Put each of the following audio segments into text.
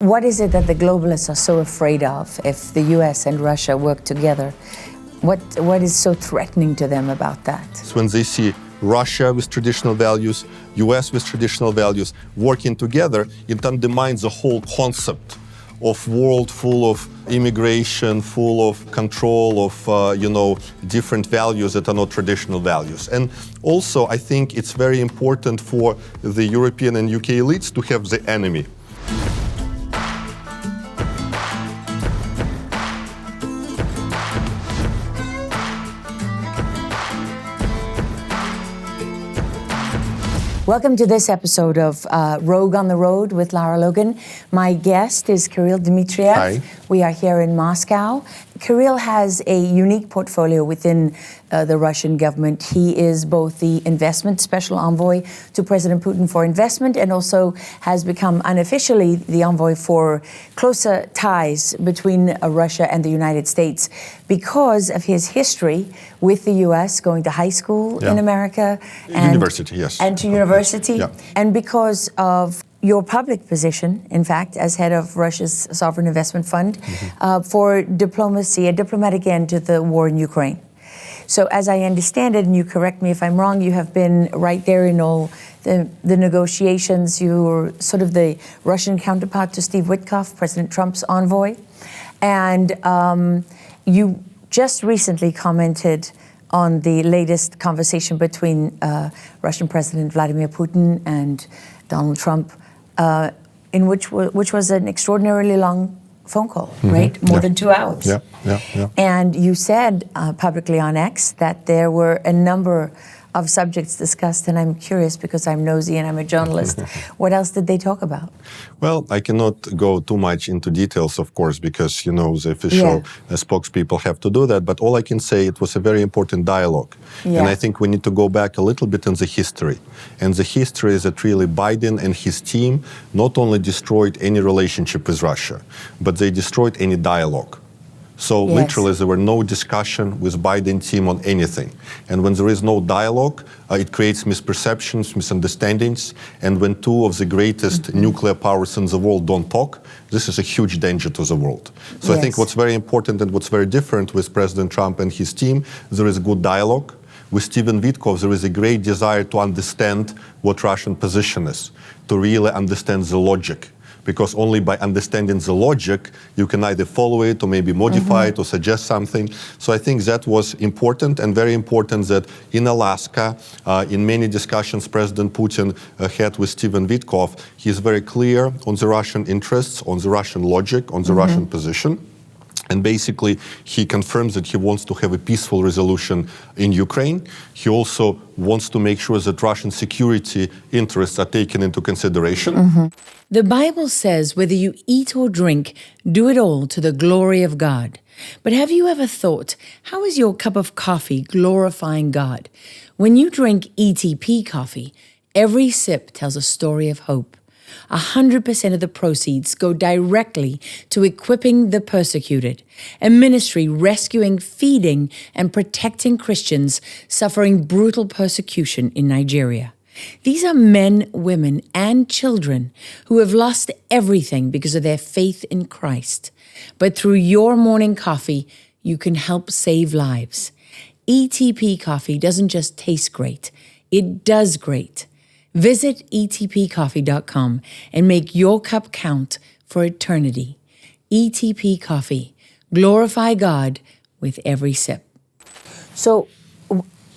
What is it that the globalists are so afraid of if the US and Russia work together? What is so threatening to them about that? So when they see Russia with traditional values, US with traditional values working together, it undermines the whole concept of world full of immigration, full of control of, different values that are not traditional values. And also, I think it's very important for the European and UK elites to have the enemy. Welcome to this episode of Rogue on the Road with Lara Logan. My guest is Kirill Dmitriev. Hi. We are here in Moscow. Kirill has a unique portfolio within the Russian government. He is both the investment special envoy to President Putin for investment and also has become unofficially the envoy for closer ties between Russia and the United States because of his history with the U.S., going to high school in America. University, yes. And to university. Yeah. And because of your public position, in fact, as head of Russia's Sovereign Investment Fund, for diplomacy, a diplomatic end to the war in Ukraine. So as I understand it, and you correct me if I'm wrong, you have been right there in all the negotiations. You were sort of the Russian counterpart to Steve Witkoff, President Trump's envoy. And you just recently commented on the latest conversation between Russian President Vladimir Putin and Donald Trump, in which was an extraordinarily long phone call, right? More than 2 hours. Yeah. And you said publicly on X that there were a number of subjects discussed, and I'm curious because I'm nosy and I'm a journalist. What else did they talk about? Well, I cannot go too much into details, of course, because, the official spokespeople have to do that. But all I can say, it was a very important dialogue. Yeah. And I think we need to go back a little bit in the history. And the history is that really Biden and his team not only destroyed any relationship with Russia, but they destroyed any dialogue. So literally, there were no discussion with Biden team on anything. And when there is no dialogue, it creates misperceptions, misunderstandings. And when two of the greatest nuclear powers in the world don't talk, this is a huge danger to the world. So I think what's very important and what's very different with President Trump and his team, there is good dialogue. With Stephen Witkoff, there is a great desire to understand what Russian position is, to really understand the logic. Because only by understanding the logic, you can either follow it or maybe modify it or suggest something. So I think that was important, and very important that in Alaska, in many discussions President Putin had with Stephen Witkoff, he's very clear on the Russian interests, on the Russian logic, on the Russian position. And basically, he confirms that he wants to have a peaceful resolution in Ukraine. He also wants to make sure that Russian security interests are taken into consideration. The Bible says whether you eat or drink, do it all to the glory of God. But have you ever thought, how is your cup of coffee glorifying God? When you drink ETP coffee, every sip tells a story of hope. 100% of the proceeds go directly to equipping the persecuted, a ministry rescuing, feeding, and protecting Christians suffering brutal persecution in Nigeria. These are men, women, and children who have lost everything because of their faith in Christ. But through your morning coffee, you can help save lives. ETP coffee doesn't just taste great, it does great. Visit etpcoffee.com and make your cup count for eternity. ETP Coffee. Glorify God with every sip. So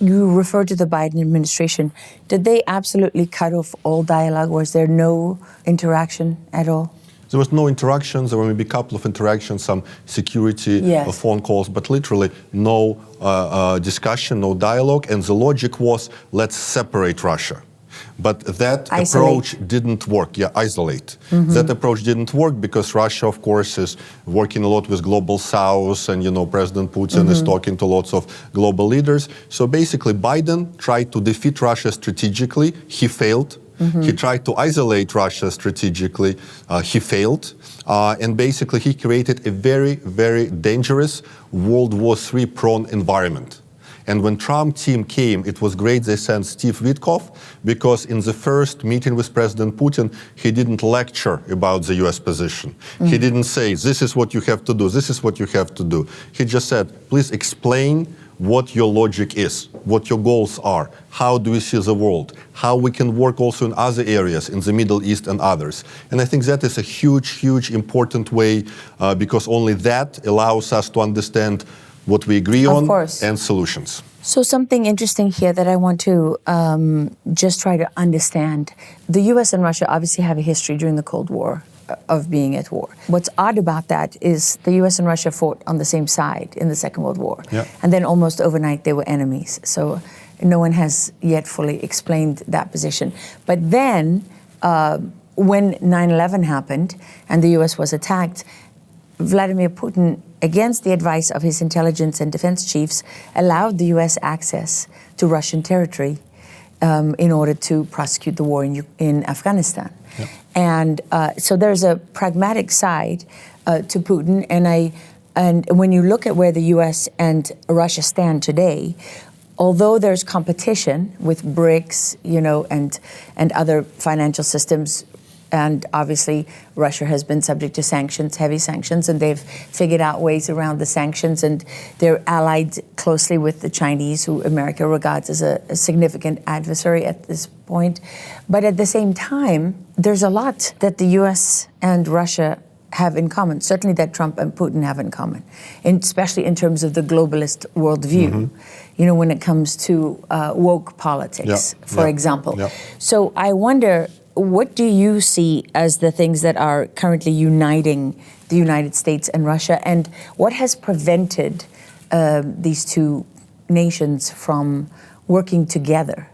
you refer to the Biden administration. Did they absolutely cut off all dialogue? Was there no interaction at all? There was no interaction. There were maybe a couple of interactions, some security phone calls, but literally no discussion, no dialogue. And the logic was, let's separate Russia. But that approach didn't work. Isolate. That approach didn't work because Russia, of course, is working a lot with Global South, and President Putin is talking to lots of global leaders. So basically, Biden tried to defeat Russia strategically. He failed. He tried to isolate Russia strategically. He failed. And basically, he created a very, very dangerous World War III prone environment. And when Trump team came, it was great they sent Steve Witkoff, because in the first meeting with President Putin, he didn't lecture about the US position. He didn't say, this is what you have to do, this is what you have to do. He just said, please explain what your logic is, what your goals are, how do we see the world, how we can work also in other areas, in the Middle East and others. And I think that is a huge, huge important way, because only that allows us to understand what we agree on and solutions. So something interesting here that I want to just try to understand. The US and Russia obviously have a history during the Cold War of being at war. What's odd about that is the US and Russia fought on the same side in the Second World War. Yeah. And then almost overnight they were enemies. So no one has yet fully explained that position. But then when 9/11 happened and the US was attacked, Vladimir Putin, against the advice of his intelligence and defense chiefs, allowed the US access to Russian territory in order to prosecute the war in Afghanistan. Yep. And so there's a pragmatic side to Putin, and when you look at where the US and Russia stand today, although there's competition with BRICS, and other financial systems, and obviously Russia has been subject to sanctions, heavy sanctions, and they've figured out ways around the sanctions, and they're allied closely with the Chinese, who America regards as a significant adversary at this point. But at the same time, there's a lot that the US and Russia have in common, certainly that Trump and Putin have in common, especially in terms of the globalist worldview, when it comes to woke politics, for example. Yeah. So I wonder, what do you see as the things that are currently uniting the United States and Russia, and what has prevented these two nations from working together?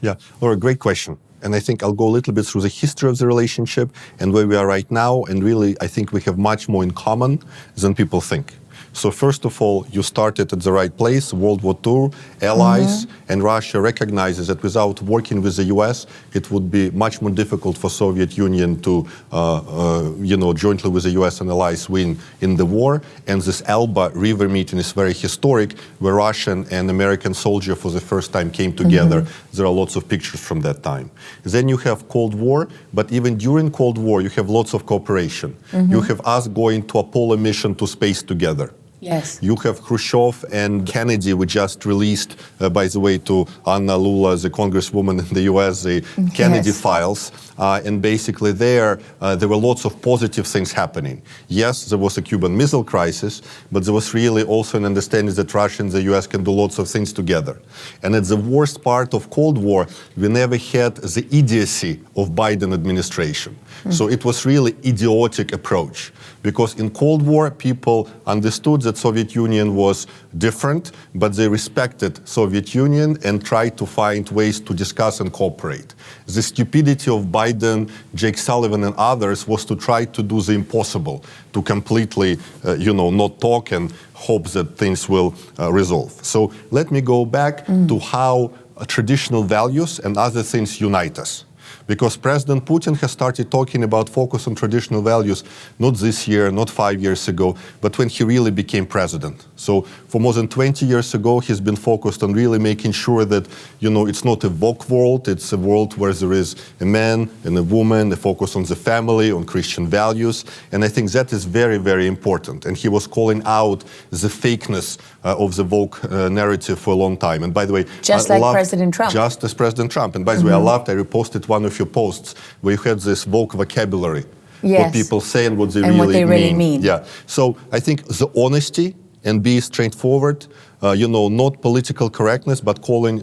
Yeah, Laura, great question. And I think I'll go a little bit through the history of the relationship and where we are right now. And really, I think we have much more in common than people think. So first of all, you started at the right place, World War II, allies, and Russia recognizes that without working with the US, it would be much more difficult for Soviet Union to, jointly with the US and allies win in the war. And this Elba River meeting is very historic, where Russian and American soldiers for the first time came together. There are lots of pictures from that time. Then you have Cold War, but even during Cold War, you have lots of cooperation. You have us going to Apollo mission to space together. Yes. You have Khrushchev and Kennedy. We just released, by the way, to Anna Lula, the congresswoman in the US, the Kennedy files. And basically there were lots of positive things happening. Yes, there was a Cuban Missile Crisis, but there was really also an understanding that Russia and the US can do lots of things together. And at the worst part of Cold War, we never had the idiocy of Biden administration. So it was really idiotic approach. Because in Cold War, people understood that Soviet Union was different, but they respected Soviet Union and tried to find ways to discuss and cooperate. The stupidity of Biden, Jake Sullivan and others was to try to do the impossible, to completely, not talk and hope that things will resolve. So let me go back to how traditional values and other things unite us. Because President Putin has started talking about focus on traditional values, not this year, not 5 years ago, but when he really became president. So for more than 20 years ago, he's been focused on really making sure that, it's not a woke world, it's a world where there is a man and a woman, a focus on the family, on Christian values. And I think that is very, very important. And he was calling out the fakeness of the woke narrative for a long time. And by the way, just like President Trump. Just as President Trump. And by the way, I reposted one of your posts where you had this woke vocabulary. Yes. What people say and what they really mean. Yeah. So I think the honesty and be straightforward, not political correctness, but calling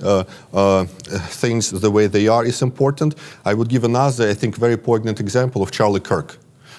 things the way they are is important. I would give another, I think, very poignant example of Charlie Kirk.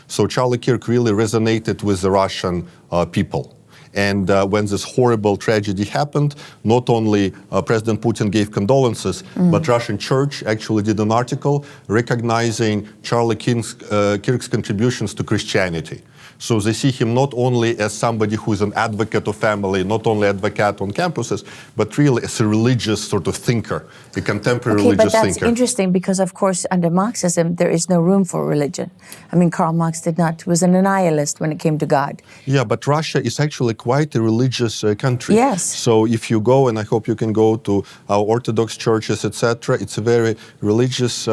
So Charlie Kirk really resonated with the Russian people. And when this horrible tragedy happened, not only President Putin gave condolences, but Russian Church actually did an article recognizing Charlie Kirk's contributions to Christianity. So they see him not only as somebody who is an advocate of family, not only advocate on campuses, but really as a religious sort of thinker, a contemporary religious thinker. But that's interesting because, of course, under Marxism, there is no room for religion. I mean, Karl Marx was an nihilist when it came to God. Yeah, but Russia is actually quite a religious country. Yes. So if you go, and I hope you can go to our Orthodox churches, etc., it's a very religious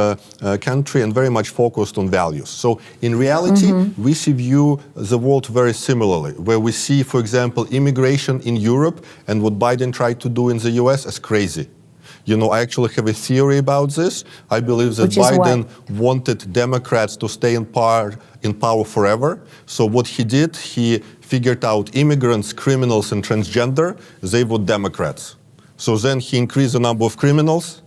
country and very much focused on values. So in reality, we view the world very similarly, where we see, for example, immigration in Europe and what Biden tried to do in the US as crazy. You know, I actually have a theory about this. I believe that Biden wanted Democrats to stay in power forever. So what he did, he figured out immigrants, criminals, and transgender, they vote Democrats. So then he increased the number of criminals,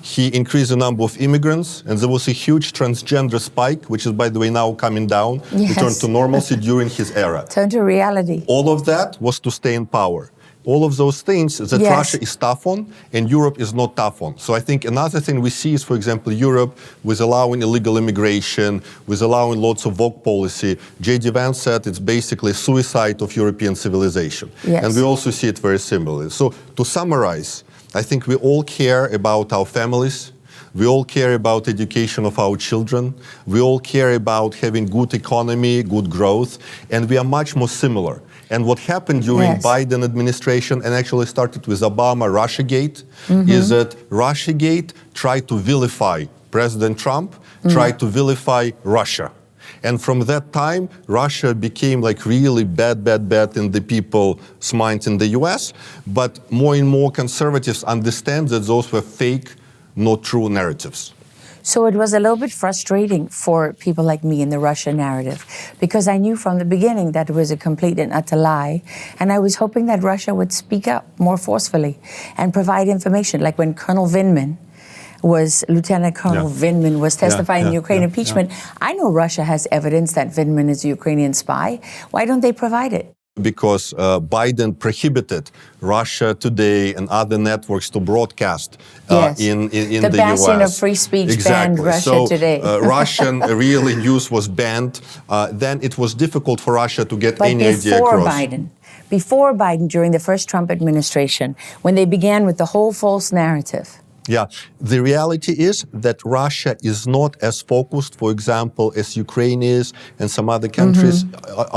he increased the number of immigrants, and there was a huge transgender spike, which is, by the way, now coming down. Yes. It turned to normalcy during his era. Turned to reality. All of that was to stay in power. All of those things that Russia is tough on and Europe is not tough on. So I think another thing we see is, for example, Europe with allowing illegal immigration, with allowing lots of woke policy. J.D. Vance said it's basically a suicide of European civilization. Yes. And we also see it very similarly. So to summarize, I think we all care about our families. We all care about education of our children. We all care about having good economy, good growth, and we are much more similar. And what happened during Biden administration, and actually started with Obama, Russiagate, is that Russiagate tried to vilify President Trump, tried to vilify Russia. And from that time, Russia became like really bad in the people's minds in the US. But more and more conservatives understand that those were fake, not true narratives. So it was a little bit frustrating for people like me in the Russia narrative, because I knew from the beginning that it was a complete and utter lie. And I was hoping that Russia would speak up more forcefully and provide information. Like when Lieutenant Colonel Vindman was testifying in Ukraine impeachment. I know Russia has evidence that Vindman is a Ukrainian spy. Why don't they provide it? Because Biden prohibited Russia Today and other networks to broadcast in the US. The bastion of free speech banned Russia Today. Russian really news was banned. Then it was difficult for Russia to get any idea across. Before Biden, during the first Trump administration, when they began with the whole false narrative. Yeah, the reality is that Russia is not as focused, for example, as Ukraine is and some other countries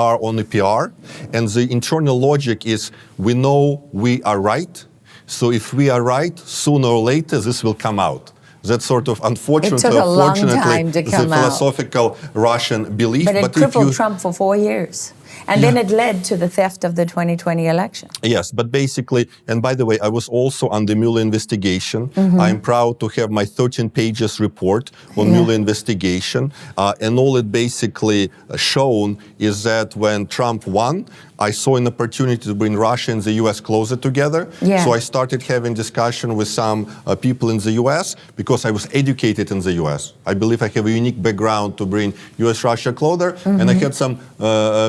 are on the PR. And the internal logic is we know we are right. So if we are right, sooner or later this will come out. That's sort of unfortunately the philosophical Russian belief. But it crippled Trump for 4 years. And then it led to the theft of the 2020 election. Yes, but basically, and by the way, I was also on the Mueller investigation. I'm proud to have my 13 pages report on Mueller investigation. And all it basically shown is that when Trump won, I saw an opportunity to bring Russia and the U.S. closer together. So I started having discussion with some people in the U.S. because I was educated in the U.S. I believe I have a unique background to bring U.S.-Russia closer. And I had some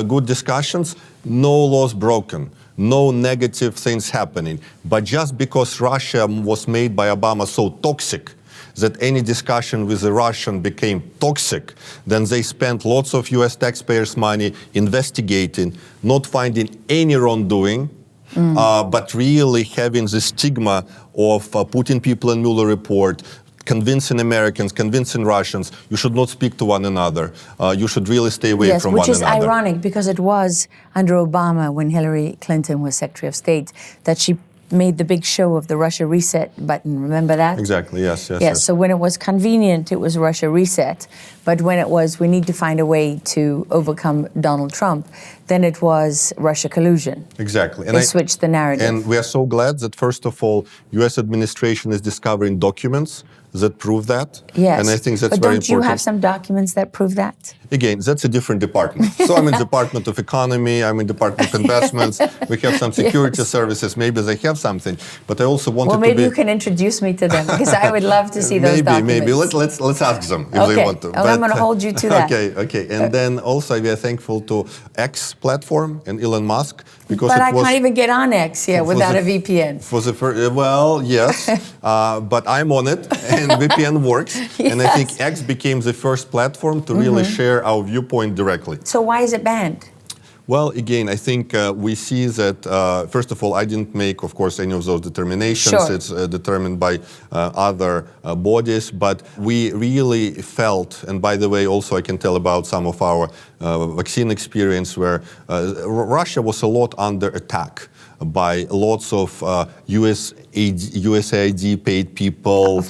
good discussions. No laws broken. No negative things happening. But just because Russia was made by Obama so toxic that any discussion with the Russian became toxic, then they spent lots of US taxpayers' money investigating, not finding any wrongdoing, but really having the stigma of putting people in Mueller report, convincing Americans, convincing Russians, you should not speak to one another. You should really stay away from one another. Which is ironic because it was under Obama when Hillary Clinton was Secretary of State that she made the big show of the Russia reset button. Remember that? Exactly, yes. So when it was convenient, it was Russia reset. But when it was, we need to find a way to overcome Donald Trump, then it was Russia collusion. Exactly. And they switched the narrative. And we are so glad that, first of all, U.S. administration is discovering documents that prove that. Yes. And I think that's but very important. But don't you have some documents that prove that? Again, that's a different department. So I'm in Department of Economy, I'm in Department of Investments, we have some security services, maybe they have something, but I also wanted to be... Well, maybe you can introduce me to them, because I would love to see those documents. Maybe. Let's ask them if they want to. But, I'm going to hold you to that. Okay. And then also we are thankful to X platform and Elon Musk, because but I can't even get on X without a VPN. For the first, well, yes, but I'm on it, and VPN works. Yes. And I think X became the first platform to really share our viewpoint directly. So why is it banned? Well, again, I think we see that, first of all, I didn't make, of course, any of those determinations. Sure. It's determined by other bodies. But we really felt, and by the way, also I can tell about some of our vaccine experience where Russia was a lot under attack by lots of USAID paid people,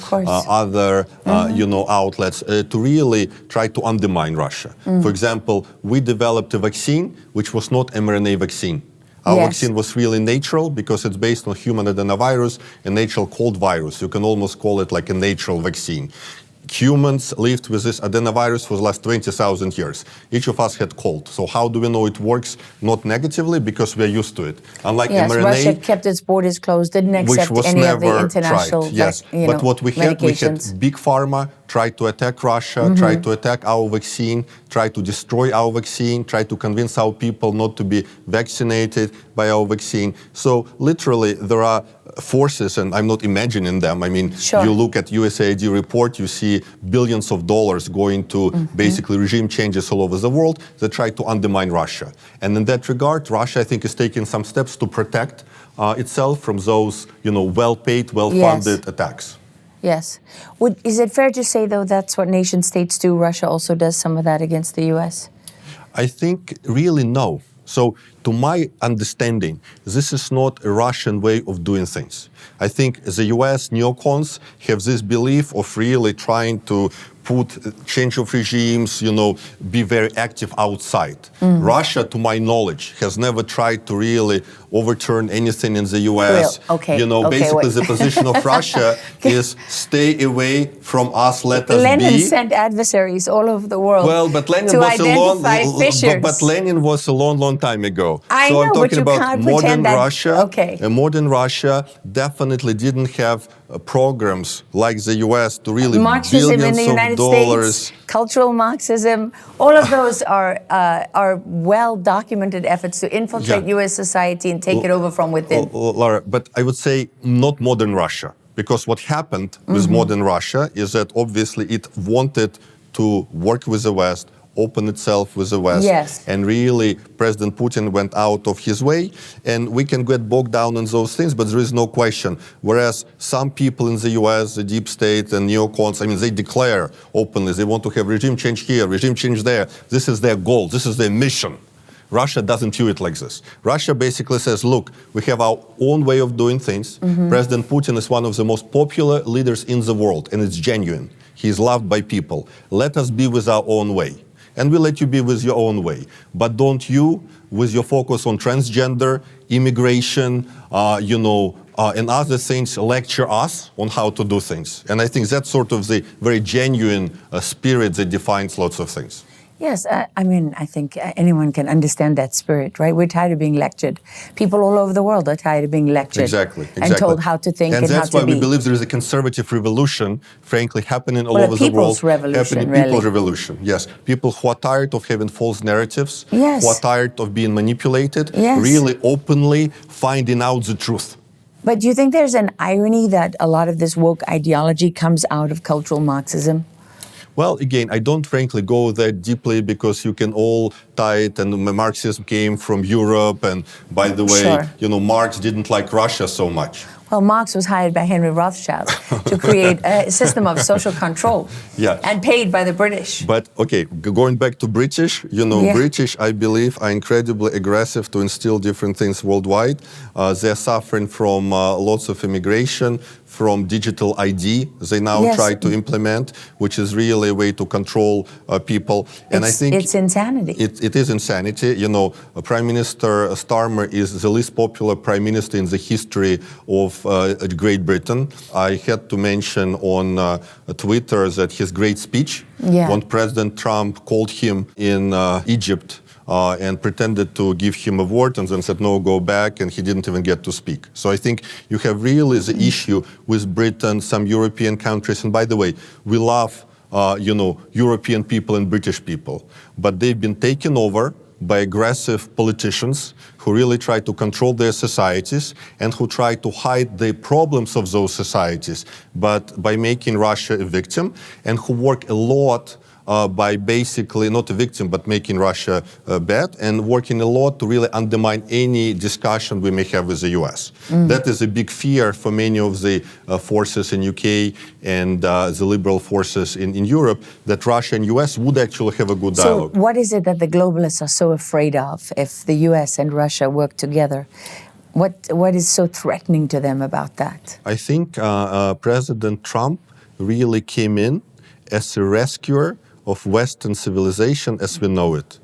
other outlets to really try to undermine Russia. For example, we developed a vaccine which was not mRNA vaccine. Our vaccine was really natural because it's based on human adenovirus, a natural cold virus. You can almost call it like a natural vaccine. Humans lived with this adenovirus for the last 20,000 years. Each of us had cold. So how do we know it works? Not negatively, because we're used to it. Unlike mRNA, Russia kept its borders closed, didn't accept any of the international but what we had big pharma try to attack Russia, try to attack our vaccine, try to destroy our vaccine, try to convince our people not to be vaccinated by our vaccine. So literally there are forces, and I'm not imagining them. I mean, you look at USAID report, you see billions of dollars going to basically regime changes all over the world that try to undermine Russia. And in that regard, Russia, I think, is taking some steps to protect itself from those, well-paid, well-funded attacks. Yes. Is it fair to say, though, that's what nation states do? Russia also does some of that against the U.S.? I think really no. So to my understanding, this is not a Russian way of doing things. I think the US neocons have this belief of really trying to put change of regimes, be very active outside. Russia, to my knowledge, has never tried to really overturn anything in the US. Basically the position of Russia is stay away from us, let us be. Lenin sent adversaries all over the world but Lenin to was identify fissures. But Lenin was a long time ago. I So know, I'm but talking you about can't modern pretend that- Russia. Okay. And modern Russia definitely didn't have programs like the US to really Marxism billions in the United of dollars. States, cultural Marxism, all of those are well-documented efforts to infiltrate U.S. society and take it over from within. Lara, but I would say not modern Russia. Because what happened with modern Russia is that obviously it wanted to work with the West, open itself with the West. And really, President Putin went out of his way. And we can get bogged down in those things, but there is no question. Whereas some people in the US, the deep state and neocons, they declare openly they want to have regime change here, regime change there. This is their goal. This is their mission. Russia doesn't do it like this. Russia basically says, look, we have our own way of doing things. President Putin is one of the most popular leaders in the world, and it's genuine. He is loved by people. Let us be with our own way. And we'll let you be with your own way. But don't you, with your focus on transgender, immigration, and other things, lecture us on how to do things. And I think that's sort of the very genuine spirit that defines lots of things. Yes, I think anyone can understand that spirit, right? We're tired of being lectured. People all over the world are tired of being lectured. Exactly. And told how to think and how to be. And that's why we believe there is a conservative revolution, frankly, happening all over the world. People's revolution, yes. People who are tired of having false narratives, who are tired of being manipulated, really openly finding out the truth. But do you think there's an irony that a lot of this woke ideology comes out of cultural Marxism? Well, again, I don't frankly go that deeply because you can all tie it, and Marxism came from Europe, and by the way, Marx didn't like Russia so much. Well, Marx was hired by Henry Rothschild to create a system of social control and paid by the British. But, okay, going back to British, British, I believe, are incredibly aggressive to instill different things worldwide. They're suffering from lots of immigration, from digital ID they now try to implement, which is really a way to control people. And I think it's insanity. It is insanity. Prime Minister Starmer is the least popular prime minister in the history of Great Britain. I had to mention on Twitter that his great speech when President Trump called him in Egypt and pretended to give him a word and then said, no, go back, and he didn't even get to speak. So I think you have really the issue with Britain, some European countries, and by the way, we love, European people and British people, but they've been taken over by aggressive politicians who really try to control their societies and who try to hide the problems of those societies, but by making Russia a victim, and who work a lot by basically not a victim, but making Russia bad, and working a lot to really undermine any discussion we may have with the US. That is a big fear for many of the forces in UK and the liberal forces in Europe, that Russia and US would actually have a good dialogue. So what is it that the globalists are so afraid of if the US and Russia work together? What is so threatening to them about that? I think President Trump really came in as a rescuer of Western civilization as we know it.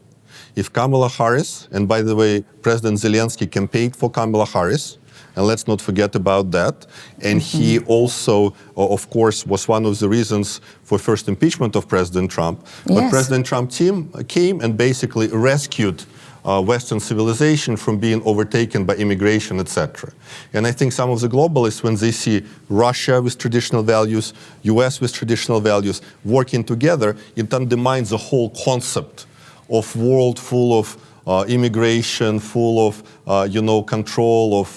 If Kamala Harris, and by the way, President Zelensky campaigned for Kamala Harris, and let's not forget about that. And he also, of course, was one of the reasons for first impeachment of President Trump. But Yes. President Trump team came and basically rescued Western civilization from being overtaken by immigration, etc. And I think some of the globalists, when they see Russia with traditional values, US with traditional values, working together, it undermines the whole concept of world full of immigration, full of control of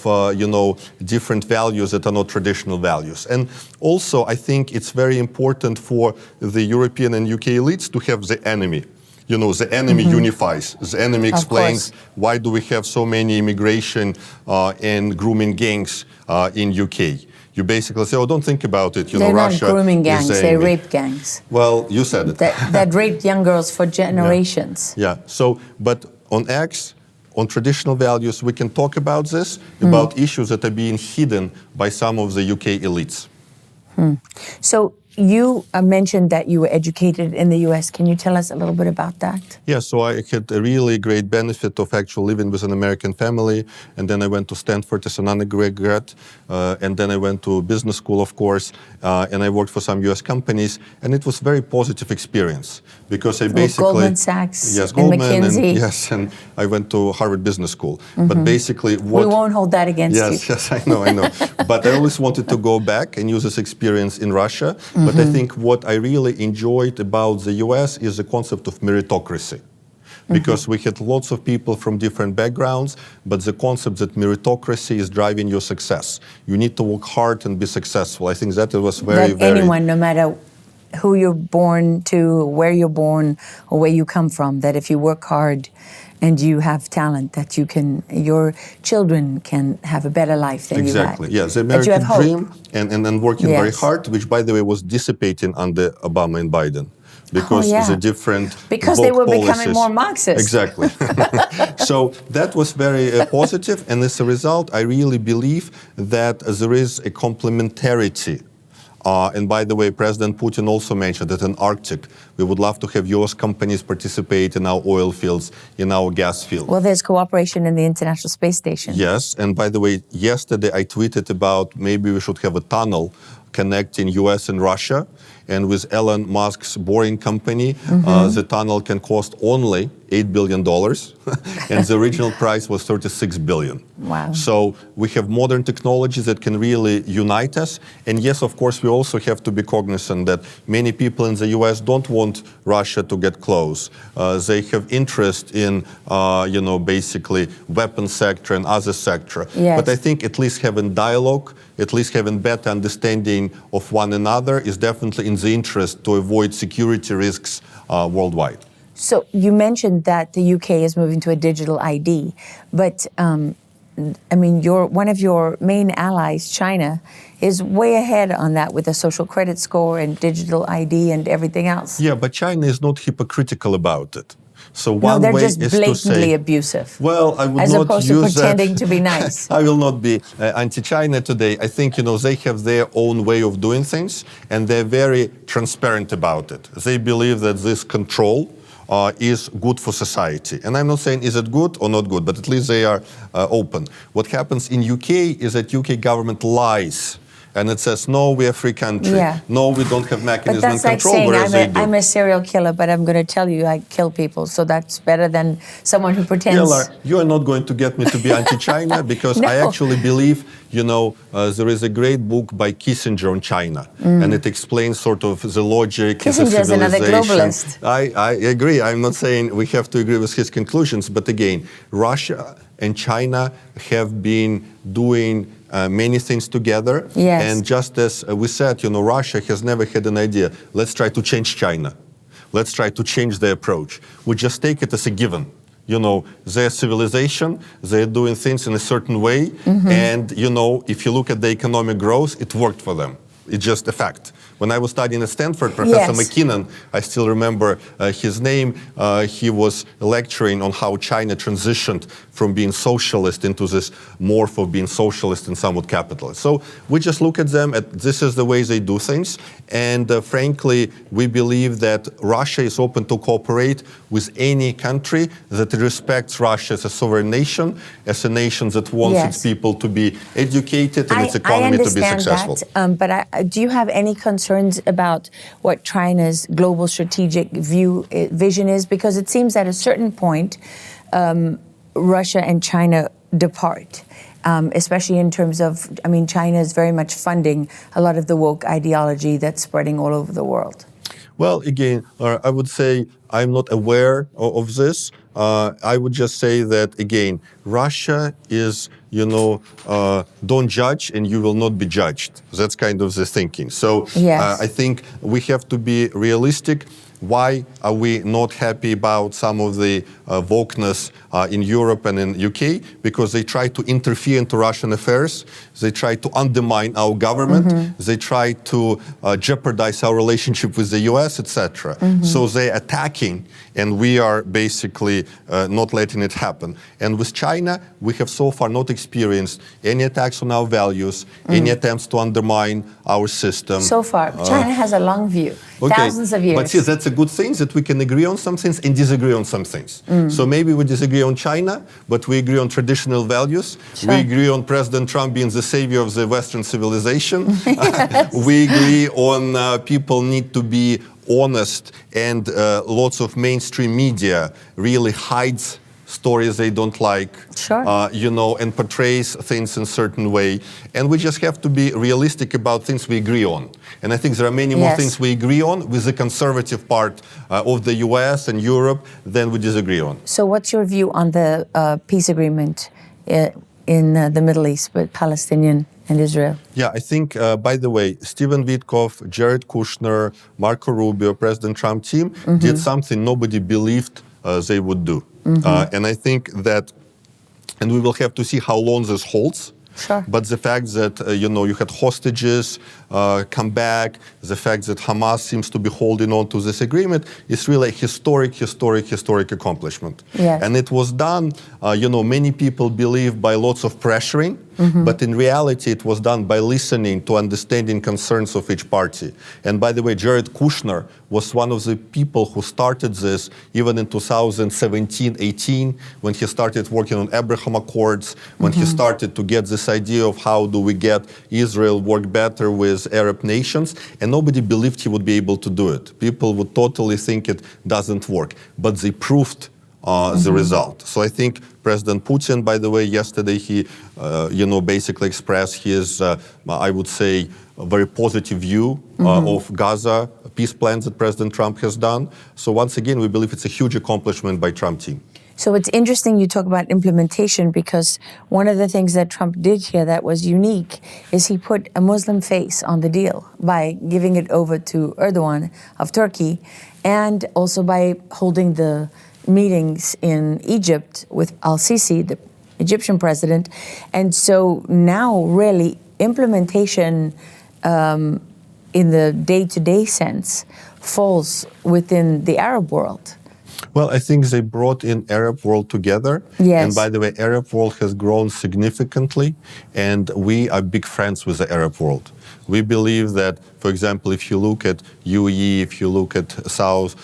different values that are not traditional values. And also, I think it's very important for the European and UK elites to have the enemy. The enemy unifies. The enemy explains why do we have so many immigration and grooming gangs in UK. You basically say, oh, don't think about it. They're Russia not grooming gangs, is they're enemy. rape gangs. Well, you said it. that raped young girls for generations. Yeah. So, but on X, on traditional values, we can talk about this, about issues that are being hidden by some of the UK elites. So you mentioned that you were educated in the US. Can you tell us a little bit about that? Yeah, so I had a really great benefit of actually living with an American family, and then I went to Stanford as an undergraduate, and then I went to business school, of course, and I worked for some US companies, and it was a very positive experience because I basically... Goldman Sachs yes, and Goldman McKinsey. and I went to Harvard Business School. But basically what... We won't hold that against you. Yes, I know. But I always wanted to go back and use this experience in Russia. But I think what I really enjoyed about the US is the concept of meritocracy. Because we had lots of people from different backgrounds, but the concept that meritocracy is driving your success. You need to work hard and be successful. I think that it was very, Anyone, no matter who you're born to, where you're born, or where you come from, that if you work hard and you have talent, that your children can have a better life than Exactly. you had. Yeah, the American hope. dream and working very Yes. hard, which, by the way, was dissipating under Obama and Biden. Because the different Because they were policies. becoming more Marxist. Exactly. So that was very positive, and as a result, I really believe that there is a complementarity. And by the way, President Putin also mentioned that in Arctic, we would love to have US companies participate in our oil fields, in our gas fields. Well, there's cooperation in the International Space Station. Yes, and by the way, yesterday I tweeted about maybe we should have a tunnel connecting US and Russia. And with Elon Musk's Boring company, the tunnel can cost only $8 billion. And the original price was $36 billion. Wow. So we have modern technologies that can really unite us. And yes, of course, we also have to be cognizant that many people in the US don't want Russia to get close. They have interest in, basically weapons sector and other sector. Yes. But I think at least having dialogue, at least having better understanding of one another is definitely in the interest to avoid security risks worldwide. So you mentioned that the UK is moving to a digital ID, but one of your main allies, China, is way ahead on that with a social credit score and digital ID and everything else. Yeah, but China is not hypocritical about it. So one they're way just is blatantly to say, abusive. well, I would as not opposed use to pretending that. to be nice. I will not be anti-China today. I think, they have their own way of doing things, and they're very transparent about it. They believe that this control is good for society. And I'm not saying is it good or not good, but at least they are open. What happens in UK is that UK government lies. And it says, no, we are a free country. Yeah. No, we don't have But mechanism that's and like control, saying whereas they do. I'm a serial killer, but I'm going to tell you I kill people. So that's better than someone who pretends. Yeah, Lara, you are not going to get me to be anti-China because No. I actually believe, there is a great book by Kissinger on China, and it explains sort of the logic, the Kissinger is another civilization. globalist. I agree. I'm not saying we have to agree with his conclusions, but again, Russia and China have been doing many things together. Yes. And just as we said, Russia has never had an idea, let's try to change China. let's try to change the approach. We just take it as a given. You know, their civilization, they're doing things in a certain way, and, you know, if you look at the economic growth, it worked for them. It's just a fact. When I was studying at Stanford, Professor McKinnon, I still remember his name, he was lecturing on how China transitioned from being socialist into this morph of being socialist and somewhat capitalist. So we just look at them, this is the way they do things, and frankly, we believe that Russia is open to cooperate with any country that respects Russia as a sovereign nation, as a nation that wants its people to be educated and its economy to be successful. But do you have any concerns about what China's global strategic vision is? Because it seems at a certain point, Russia and China depart, especially in terms of, I mean, China is very much funding a lot of the woke ideology that's spreading all over the world. Well, again, I would say I'm not aware of this. I would just say that, again, Russia is, you know, don't judge and you will not be judged. That's kind of the thinking. So I think we have to be realistic. Why are we not happy about some of the wokeness in Europe and in UK? Because they try to interfere into Russian affairs. They try to undermine our government. They try to jeopardize our relationship with the US, etc. So they're attacking, and we are basically not letting it happen. And with China, we have so far not experienced any attacks on our values, any attempts to undermine our system. So far, China has a long view, thousands of years. But see, that's a good thing that we can agree on some things and disagree on some things. So maybe we disagree on China, but we agree on traditional values. We agree on President Trump being the savior of the Western civilization. We agree on people need to be honest, and lots of mainstream media really hides stories they don't like, you know, and portrays things in a certain way. And we just have to be realistic about things we agree on. And I think there are many more things we agree on with the conservative part of the US and Europe than we disagree on. So what's your view on the peace agreement in the Middle East with Palestinian and Israel? Yeah, I think, by the way, Stephen Witkoff, Jared Kushner, Marco Rubio, President Trump team did something nobody believed they would do. And I think that, and we will have to see how long this holds. But the fact that, you know, you had hostages come back, the fact that Hamas seems to be holding on to this agreement is really a historic accomplishment. And it was done, you know, many people believe by lots of pressuring, but in reality it was done by listening to understanding concerns of each party. And by the way, Jared Kushner was one of the people who started this even in 2017-18, when he started working on Abraham Accords, when he started to get this idea of how do we get Israel work better with Arab nations, and nobody believed he would be able to do it. People would totally think it doesn't work, but they proved the result. So I think President Putin, by the way, yesterday he, you know, basically expressed his, I would say, a very positive view of Gaza peace plans that President Trump has done. So once again, we believe it's a huge accomplishment by Trump team. So it's interesting you talk about implementation, because one of the things that Trump did here that was unique is he put a Muslim face on the deal by giving it over to Erdogan of Turkey, and also by holding the meetings in Egypt with al-Sisi, the Egyptian president. And so now really implementation in the day-to-day sense falls within the Arab world. Well, I think they brought in Arab world together. And by the way, Arab world has grown significantly, and we are big friends with the Arab world. We believe that, for example, if you look at UAE, if you look at Saudi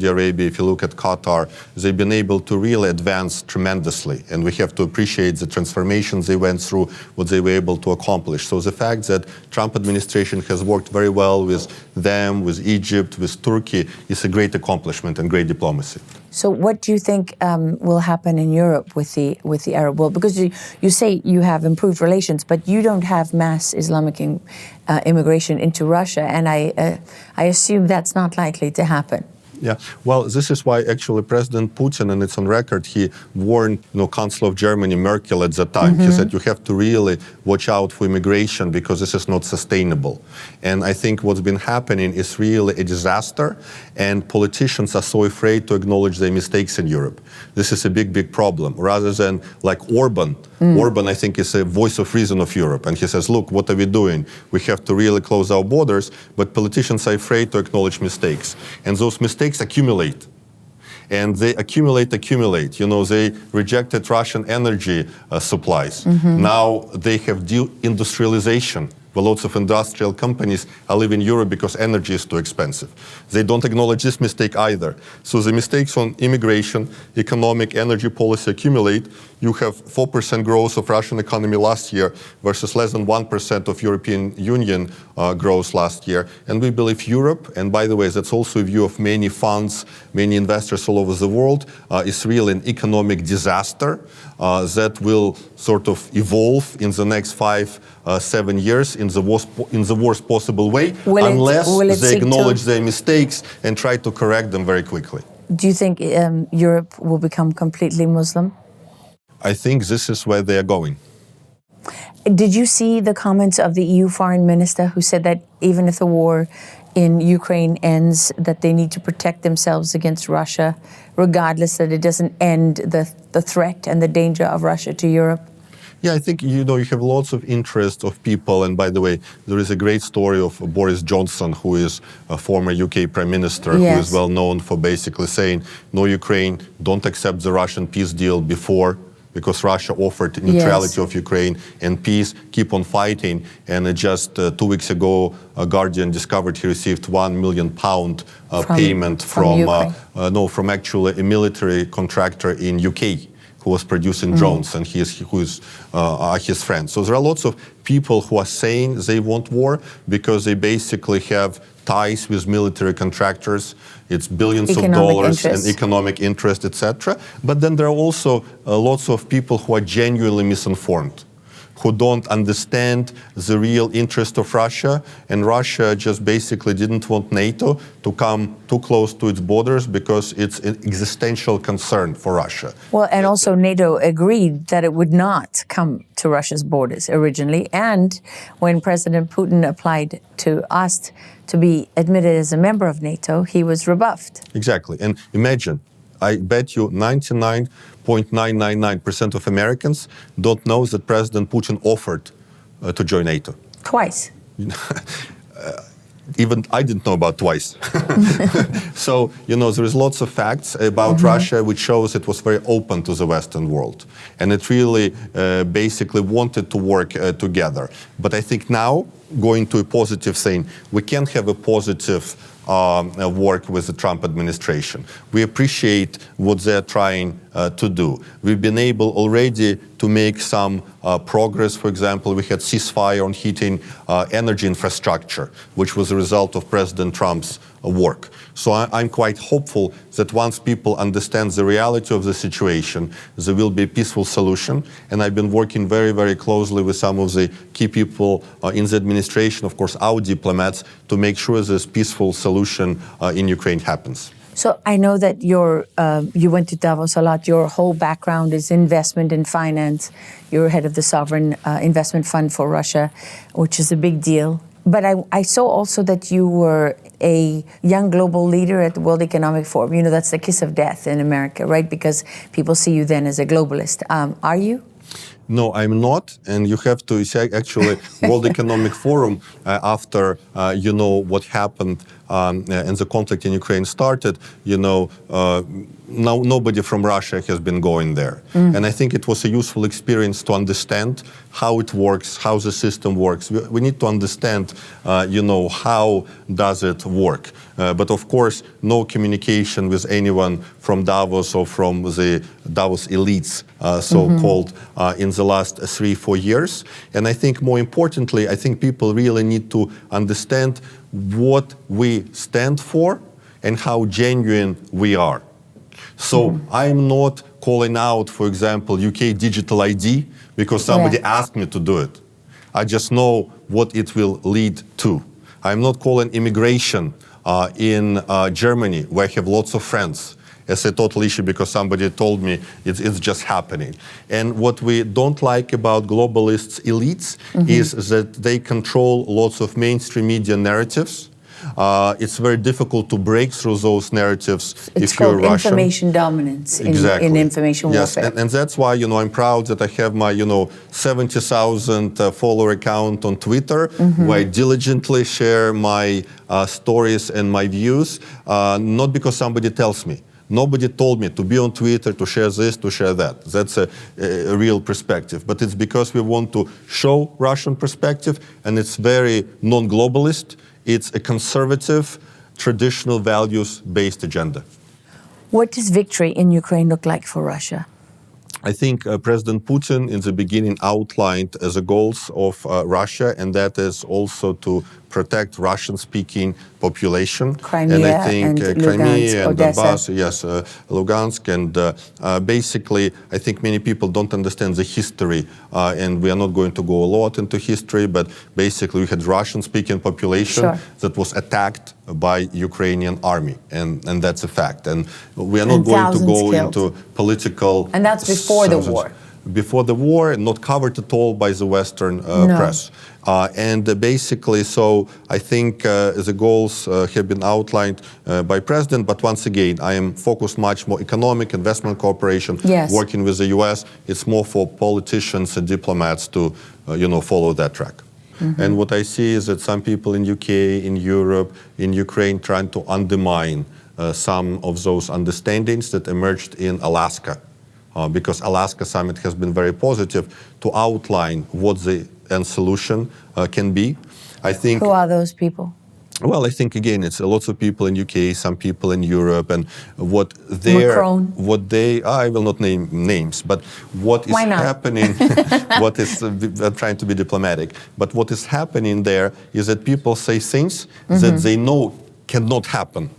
Arabia, if you look at Qatar, they've been able to really advance tremendously. And we have to appreciate the transformations they went through, what they were able to accomplish. So the fact that Trump administration has worked very well with them, with Egypt, with Turkey, is a great accomplishment and great diplomacy. So what do you think will happen in Europe with the Arab world? Because you say you have improved relations, but you don't have mass Islamic immigration into Russia, and I assume that's not likely to happen. Yeah, well, this is why actually President Putin, and it's on record, he warned, Chancellor of Germany, Merkel, at that time. He said, you have to really watch out for immigration because this is not sustainable. And I think what's been happening is really a disaster, and politicians are so afraid to acknowledge their mistakes in Europe. This is a big, big problem. Rather than like Orban, Orban, I think, is a voice of reason of Europe. And he says, look, what are we doing? We have to really close our borders, but politicians are afraid to acknowledge mistakes. And those mistakes accumulate. And they accumulate. They rejected Russian energy supplies. Now they have deindustrialization, where lots of industrial companies are leaving Europe because energy is too expensive. They don't acknowledge this mistake either. So the mistakes on immigration, economic, energy policy accumulate. You have 4% growth of Russian economy last year versus less than 1% of European Union growth last year. And we believe Europe, and by the way, that's also a view of many funds, many investors all over the world, is really an economic disaster that will sort of evolve in the next 5-7 years in the worst possible way, unless they acknowledge their mistakes and try to correct them very quickly. Do you think Europe will become completely Muslim? I think this is where they are going. Did you see the comments of the EU foreign minister who said that even if the war in Ukraine ends, that they need to protect themselves against Russia, regardless that it doesn't end the threat and the danger of Russia to Europe? Yeah, I think, you have lots of interest of people. And by the way, there is a great story of Boris Johnson, who is a former UK Prime Minister, who is well known for basically saying, no, Ukraine, don't accept the Russian peace deal before, because Russia offered neutrality of Ukraine and peace, keep on fighting. And just 2 weeks ago, Guardian discovered he received £1 million payment from actually a military contractor in UK who was producing drones, and who is his friend. So there are lots of people who are saying they want war because they basically have ties with military contractors. It's billions of dollars and economic interest, etc. But then there are also lots of people who are genuinely misinformed, who don't understand the real interest of Russia. And Russia just basically didn't want NATO to come too close to its borders because it's an existential concern for Russia. Well, and also NATO agreed that it would not come to Russia's borders originally. And when President Putin applied to ask to be admitted as a member of NATO, he was rebuffed. Exactly. And imagine, I bet you 99.999% of Americans don't know that President Putin offered to join NATO. Twice. Even I didn't know about twice. So, there is lots of facts about Russia which shows it was very open to the Western world. And it really basically wanted to work together. But I think now, going to a positive thing, we can't have a positive work with the Trump administration. We appreciate what they're trying to do. We've been able already to make some progress. For example, we had ceasefire on heating energy infrastructure, which was a result of President Trump's work. So I'm quite hopeful that once people understand the reality of the situation, there will be a peaceful solution. And I've been working very, very closely with some of the key people in the administration, of course, our diplomats, to make sure this peaceful solution in Ukraine happens. So I know that you went to Davos a lot. Your whole background is investment and finance. You're head of the Sovereign Investment Fund for Russia, which is a big deal. But I saw also that you were a young global leader at the World Economic Forum. That's the kiss of death in America, right? Because people see you then as a globalist. Are you? No, I'm not. And you have to say, actually, World Economic Forum, after, what happened and the conflict in Ukraine started, nobody from Russia has been going there. And I think it was a useful experience to understand how it works, how the system works. We need to understand, how does it work. But of course, no communication with anyone from Davos or from the Davos elites, so-called, in the last 3-4 years. And I think more importantly, I think people really need to understand what we stand for and how genuine we are. So I'm not calling out, for example, UK digital ID because somebody asked me to do it. I just know what it will lead to. I'm not calling immigration in Germany, where I have lots of friends, as a total issue because somebody told me it's just happening. And what we don't like about globalists' elites is that they control lots of mainstream media narratives. It's very difficult to break through those narratives if you're Russian. It's called information dominance in information warfare. Yes, and that's why, I'm proud that I have my, 70,000 follower account on Twitter, where I diligently share my stories and my views, not because somebody tells me. Nobody told me to be on Twitter, to share this, to share that. That's a real perspective. But it's because we want to show Russian perspective, and it's very non-globalist. It's a conservative, traditional values-based agenda. What does victory in Ukraine look like for Russia? I think President Putin in the beginning outlined the goals of Russia, and that is also to protect Russian-speaking population. Crimea and I think and Crimea Lugansk, and Donbass, yes, Lugansk, and basically I think many people don't understand the history, and we are not going to go a lot into history, but basically we had Russian-speaking population that was attacked by Ukrainian army, and that's a fact. And we are not going to go into political... And that's before the war. Before the war, not covered at all by the Western press. And basically, so I think the goals have been outlined by President, but once again, I am focused much more economic, investment cooperation, working with the US. It's more for politicians and diplomats to, follow that track. And what I see is that some people in UK, in Europe, in Ukraine, trying to undermine some of those understandings that emerged in Alaska. Because Alaska summit has been very positive to outline what the end solution can be. I think. Who are those people? Well, I think again, it's lots of people in UK, some people in Europe, and what I will not name names, but what is happening, I'm trying to be diplomatic, but what is happening there is that people say things that they know cannot happen.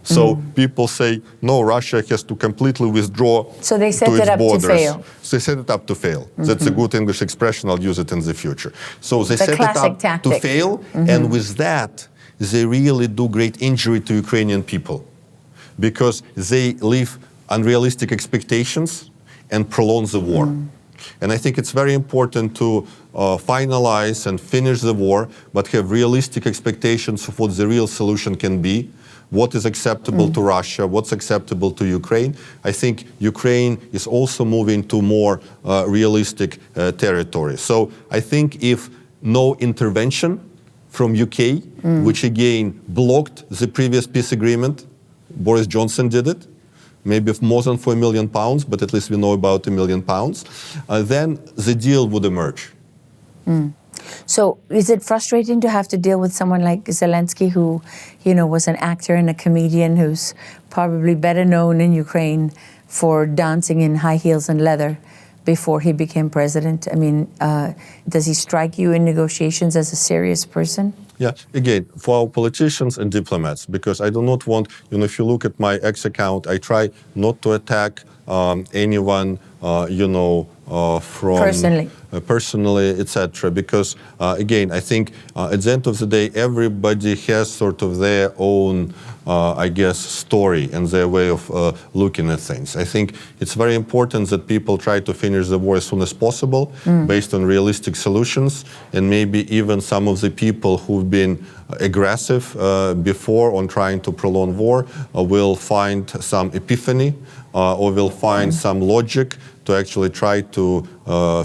So people say, no, Russia has to completely withdraw to its borders. So they set it up to fail. So they set it up to fail. That's a good English expression. I'll use it in the future. So they set it up to fail, and with that, they really do great injury to Ukrainian people because they leave unrealistic expectations and prolong the war. And I think it's very important to finalize and finish the war, but have realistic expectations of what the real solution can be. What is acceptable to Russia, what's acceptable to Ukraine. I think Ukraine is also moving to more realistic territory. So I think if no intervention from UK, which again blocked the previous peace agreement, Boris Johnson did it, maybe more than £4 million, but at least we know about £1 million, then the deal would emerge. So is it frustrating to have to deal with someone like Zelensky, who, was an actor and a comedian who's probably better known in Ukraine for dancing in high heels and leather before he became president? I mean, does he strike you in negotiations as a serious person? Yeah, again, for our politicians and diplomats, because I do not want, if you look at my X account, I try not to attack anyone, from personally, etc. Because again, I think at the end of the day, everybody has sort of their own, story and their way of looking at things. I think it's very important that people try to finish the war as soon as possible, based on realistic solutions, and maybe even some of the people who've been aggressive before on trying to prolong war will find some epiphany or will find some logic to actually try to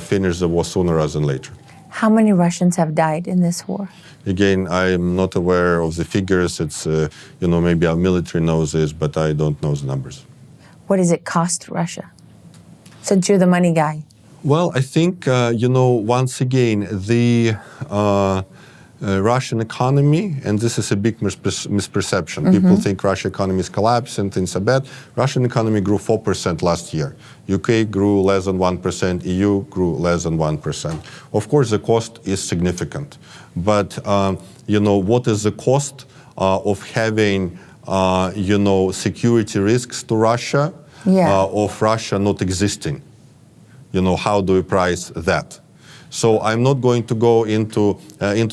finish the war sooner rather than later. How many Russians have died in this war? Again, I'm not aware of the figures. It's, maybe our military knows this, but I don't know the numbers. What does it cost Russia, since you're the money guy? Well, I think, once again, the Russian economy, and this is a big misperception. People think Russian economy is collapsing, things are bad. Russian economy grew 4% last year. UK grew less than 1%, EU grew less than 1%. Of course, the cost is significant. But, what is the cost of having, security risks to Russia, of Russia not existing? How do we price that? So I'm not going to go into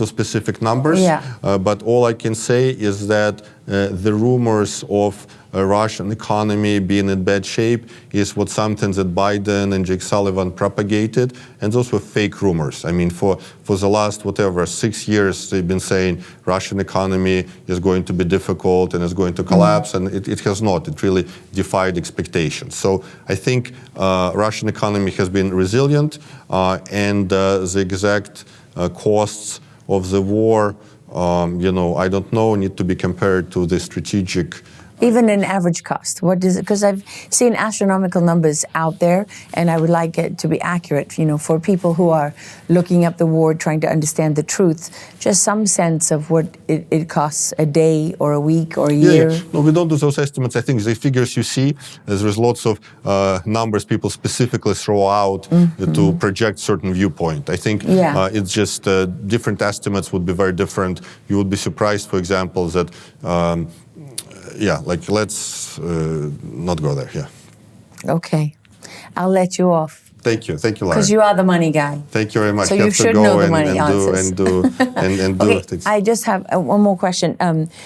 specific numbers, but all I can say is that the rumors of a Russian economy being in bad shape is what something that Biden and Jake Sullivan propagated, and those were fake rumors. I mean, for the last, 6 years, they've been saying Russian economy is going to be difficult and is going to collapse, and it has not. It really defied expectations. So I think Russian economy has been resilient, and the exact costs of the war, I don't know, need to be compared to the strategic. Even an average cost, what is it? Because I've seen astronomical numbers out there, and I would like it to be accurate, for people who are looking up the war, trying to understand the truth, just some sense of what it costs a day or a week or a year. Yeah. No, we don't do those estimates. I think the figures you see, there's lots of numbers people specifically throw out to project certain viewpoint. I think it's just different estimates would be very different. You would be surprised, for example, that let's not go there. Okay, I'll let you off. Thank you, Lara. Because you are the money guy. Thank you very much. So you should know the money answers. And do okay, things. I just have one more question.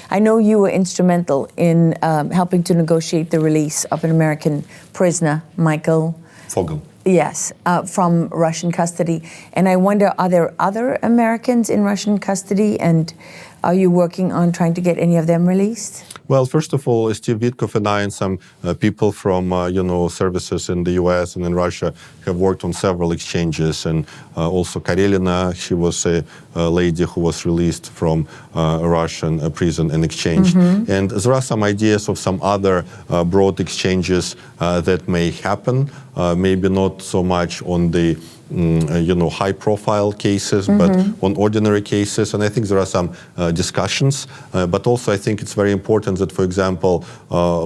I know you were instrumental in helping to negotiate the release of an American prisoner, Michael Fogel. Yes, from Russian custody. And I wonder, are there other Americans in Russian custody, and are you working on trying to get any of them released? Well, first of all, Steve Witkoff and I and some people from, services in the U.S. and in Russia have worked on several exchanges. And also Karelina, she was a lady who was released from a Russian prison and exchanged. And there are some ideas of some other broad exchanges that may happen, maybe not so much on the high-profile cases, but on ordinary cases. And I think there are some discussions. But also I think it's very important that, for example,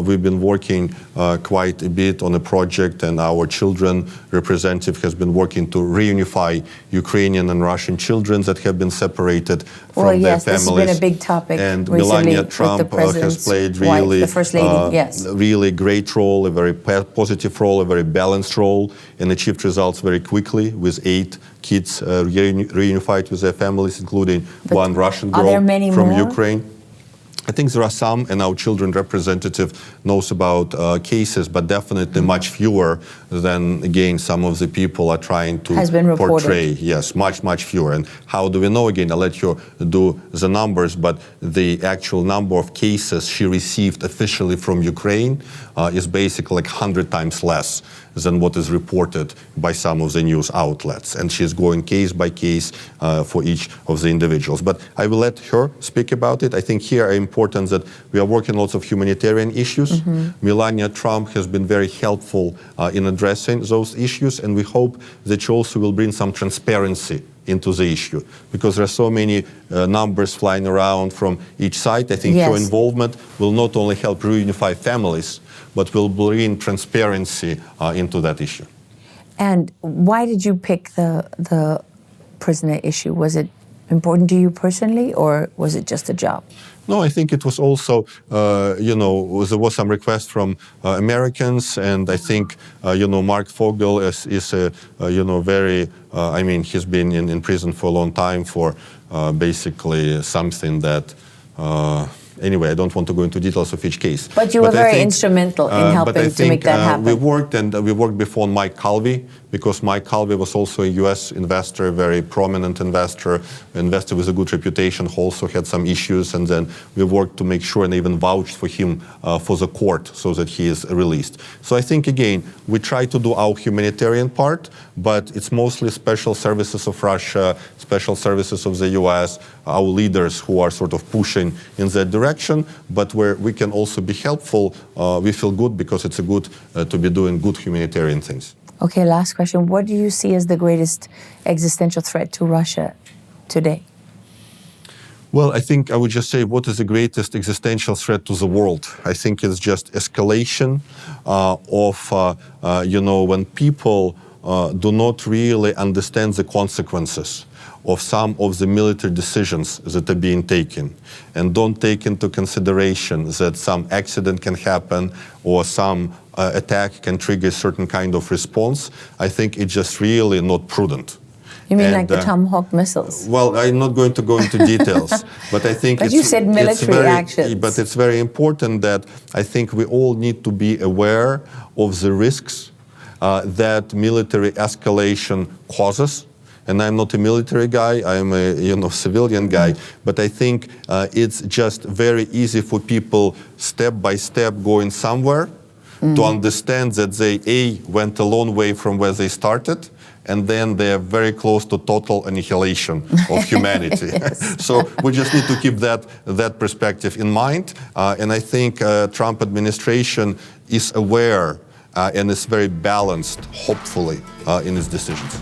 we've been working quite a bit on a project, and our children representative has been working to reunify Ukrainian and Russian children that have been separated from their families. This has been a big topic and recently. Melania Trump has played really, the First Lady, really great role, a very positive role, a very balanced role, and achieved results very quickly, with 8 kids reunified with their families, including one Russian girl from Ukraine. I think there are some, and our children representative knows about cases, but definitely much fewer than, again, some of the people are trying to portray. Yes, much fewer. And how do we know? Again, I'll let you do the numbers, but the actual number of cases she received officially from Ukraine is basically like 100 times less than what is reported by some of the news outlets. And she's going case by case for each of the individuals. But I will let her speak about it. I think here it's important that we are working lots of humanitarian issues. Melania Trump has been very helpful in addressing those issues, and we hope that she also will bring some transparency into the issue, because there are so many numbers flying around from each side. I think her involvement will not only help reunify families, but will bring transparency into that issue. And why did you pick the prisoner issue? Was it important to you personally, or was it just a job? No, I think it was also, there was some request from Americans, and I think, Mark Fogel is a, very, he's been in prison for a long time for basically something that, anyway, I don't want to go into details of each case. But you were very instrumental in helping to make that happen. We worked before on Mike Calvi, because Mike Calvi was also a U.S. investor, a very prominent investor with a good reputation, who also had some issues, and then we worked to make sure and even vouched for him for the court so that he is released. So I think, again, we try to do our humanitarian part, but it's mostly special services of Russia, special services of the U.S., our leaders who are sort of pushing in that direction, but where we can also be helpful, we feel good, because it's a good to be doing good humanitarian things. Okay, last question. What do you see as the greatest existential threat to Russia today? Well, I think I would just say, what is the greatest existential threat to the world? I think it's just escalation when people do not really understand the consequences of some of the military decisions that are being taken, and don't take into consideration that some accident can happen or some attack can trigger a certain kind of response. I think it's just really not prudent. You mean like And, the Tomahawk missiles? Well, I'm not going to go into details, but I think But you said military actions. But it's very important that I think we all need to be aware of the risks that military escalation causes. And I'm not a military guy, I'm a civilian guy, but I think it's just very easy for people step by step going somewhere to understand that they went a long way from where they started, and then they're very close to total annihilation of humanity. So we just need to keep that perspective in mind, and I think Trump administration is aware and is very balanced, hopefully, in its decisions.